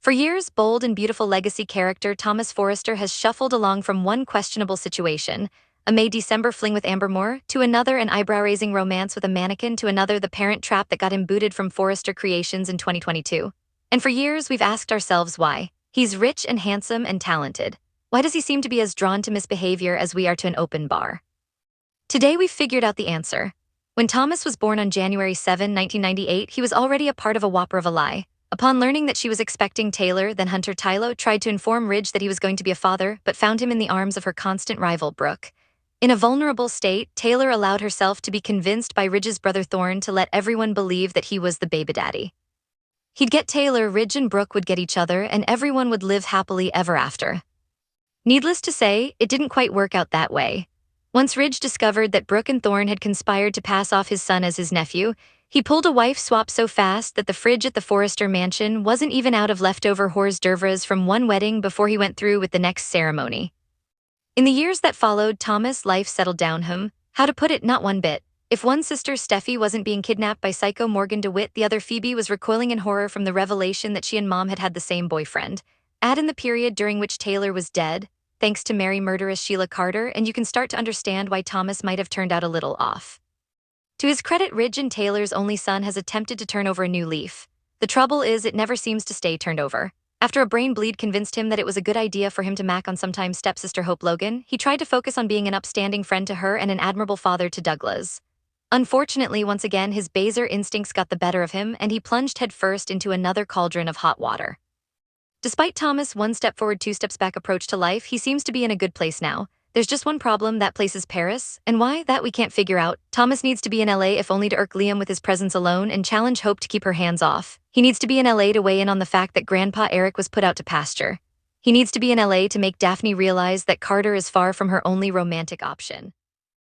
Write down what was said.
For years, bold and beautiful legacy character Thomas Forrester has shuffled along from one questionable situation, a May-December fling with Amber Moore, to another an eyebrow-raising romance with a mannequin, to another the parent trap that got him booted from Forrester Creations in 2022. And for years, we've asked ourselves why. He's rich and handsome and talented. Why does he seem to be as drawn to misbehavior as we are to an open bar? Today, we've figured out the answer. When Thomas was born on January 7, 1998, he was already a part of a whopper of a lie. Upon learning that she was expecting Taylor, then Hunter Tylo tried to inform Ridge that he was going to be a father, but found him in the arms of her constant rival, Brooke. In a vulnerable state, Taylor allowed herself to be convinced by Ridge's brother Thorne to let everyone believe that he was the baby daddy. He'd get Taylor, Ridge and Brooke would get each other, and everyone would live happily ever after. Needless to say, it didn't quite work out that way. Once Ridge discovered that Brooke and Thorne had conspired to pass off his son as his nephew, he pulled a wife swap so fast that the fridge at the Forrester mansion wasn't even out of leftover hors d'oeuvres from one wedding before he went through with the next ceremony. In the years that followed, Thomas' life settled down him. How to put it, not one bit. If one sister, Steffi, wasn't being kidnapped by psycho Morgan DeWitt, the other, Phoebe, was recoiling in horror from the revelation that she and Mom had had the same boyfriend. Add in the period during which Taylor was dead, thanks to Mary murderess Sheila Carter, and you can start to understand why Thomas might have turned out a little off. To his credit, Ridge and Taylor's only son has attempted to turn over a new leaf. The trouble is, it never seems to stay turned over. After a brain bleed convinced him that it was a good idea for him to mac on sometime stepsister Hope Logan, he tried to focus on being an upstanding friend to her and an admirable father to Douglas. Unfortunately, once again, his baser instincts got the better of him, and he plunged headfirst into another cauldron of hot water. Despite Thomas' one step forward, two steps back approach to life, he seems to be in a good place now. There's just one problem, that place is Paris, and why, that we can't figure out. Thomas needs to be in LA if only to irk Liam with his presence alone and challenge Hope to keep her hands off. He needs to be in LA to weigh in on the fact that Grandpa Eric was put out to pasture. He needs to be in LA to make Daphne realize that Carter is far from her only romantic option.